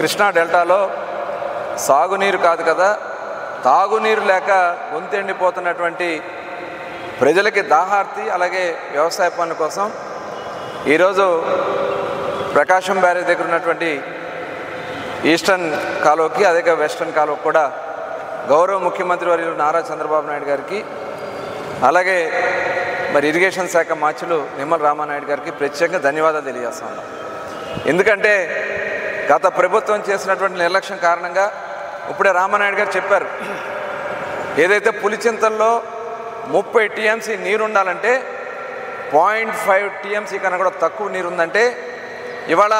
కృష్ణా డెల్టాలో సాగునీరు కాదు కదా, తాగునీరు లేక గొంతెండిపోతున్నటువంటి ప్రజలకి దాహార్తి, అలాగే వ్యవసాయ పనుల కోసం ఈరోజు ప్రకాశం బ్యారేజ్ దగ్గర ఉన్నటువంటి ఈస్టర్న్ కాలువకి, అదే వెస్టర్న్ కాలువకి కూడా గౌరవ ముఖ్యమంత్రి వర్యులు నారా చంద్రబాబు నాయుడు గారికి, అలాగే మరి ఇరిగేషన్ శాఖ మార్చులు నిమ్మల రామానాయుడు గారికి ప్రత్యేకంగా ధన్యవాదాలు తెలియజేస్తా ఉన్నాం. ఎందుకంటే గత ప్రభుత్వం చేసినటువంటి నిర్లక్ష్యం కారణంగా ఇప్పుడే రామానాయుడు గారు చెప్పారు, ఏదైతే పులిచింతల్లో 30 టీఎంసీ నీరు ఉండాలంటే 0.5 టీఎంసీ కన్నా కూడా తక్కువ నీరు ఉందంటే ఇవాళ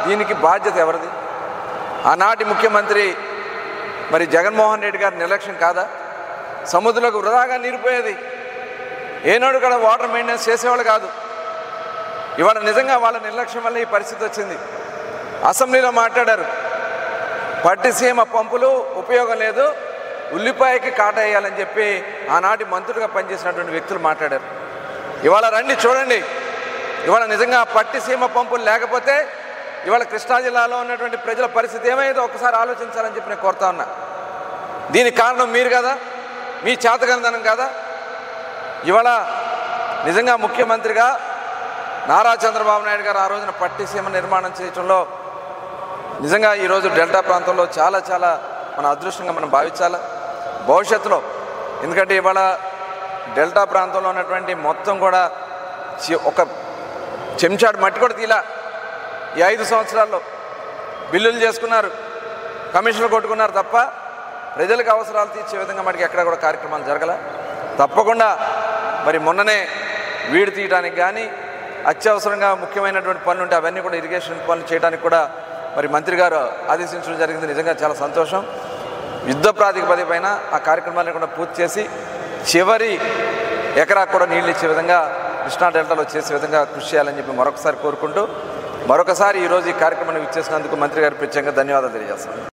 దీనికి బాధ్యత ఎవరిది? ఆనాటి ముఖ్యమంత్రి మరి జగన్మోహన్ రెడ్డి గారి నిర్లక్ష్యం కాదా? సముద్రంలోకి వృధాగా నీరిపోయేది, ఏనాడు కూడా వాటర్ మెయింటెనెన్స్ చేసేవాళ్ళు కాదు. ఇవాళ నిజంగా వాళ్ళ నిర్లక్ష్యం వల్ల ఈ పరిస్థితి వచ్చింది. అసెంబ్లీలో మాట్లాడారు, పట్టిసీమ పంపులు ఉపయోగం లేదు, ఉల్లిపాయకి కాట వేయాలని చెప్పి ఆనాటి మంత్రులుగా పనిచేసినటువంటి వ్యక్తులు మాట్లాడారు. ఇవాళ రండి చూడండి, ఇవాళ నిజంగా పట్టిసీమ పంపులు లేకపోతే ఇవాళ కృష్ణా జిల్లాలో ఉన్నటువంటి ప్రజల పరిస్థితి ఏమైందో ఒకసారి ఆలోచించాలని చెప్పి నేను కోరుతా ఉన్నా. దీనికి కారణం మీరు కదా, మీ చేతగనితనం కదా. ఇవాళ నిజంగా ముఖ్యమంత్రిగా నారా చంద్రబాబు నాయుడు గారు ఆ రోజున పట్టిసీమ నిర్మాణం చేయడంలో నిజంగా ఈరోజు డెల్టా ప్రాంతంలో చాలా చాలా మన అదృష్టంగా మనం భావించాలి భవిష్యత్తులో. ఎందుకంటే ఇవాళ డెల్టా ప్రాంతంలో ఉన్నటువంటి మొత్తం కూడా ఒక చెంచాడు మట్టి కూడా తీలా. ఈ 5 సంవత్సరాల్లో బిల్లులు చేసుకున్నారు, కమిషన్లు కొట్టుకున్నారు తప్ప ప్రజలకు అవసరాలు తీర్చే విధంగా మనకి ఎక్కడ కూడా కార్యక్రమాలు జరగల. తప్పకుండా మరి మొన్ననే వీడు తీయడానికి కానీ అత్యవసరంగా ముఖ్యమైనటువంటి పనులు ఉంటే అవన్నీ కూడా ఇరిగేషన్ పనులు చేయడానికి కూడా మరి మంత్రి గారు ఆదేశించడం జరిగింది. నిజంగా చాలా సంతోషం. యుద్ధ ప్రాతిపదిక పైన ఆ కార్యక్రమాలను కూడా పూర్తి చేసి చివరి ఎకరా కూడా నీళ్ళు ఇచ్చే విధంగా కృష్ణా డెల్టాలో చేసే విధంగా కృషి చేయాలని చెప్పి మరొకసారి కోరుకుంటూ, మరొకసారి ఈరోజు ఈ కార్యక్రమాన్ని ఇచ్చేసినందుకు మంత్రి గారికి ప్రత్యేకంగా ధన్యవాదాలు తెలియజేస్తాను.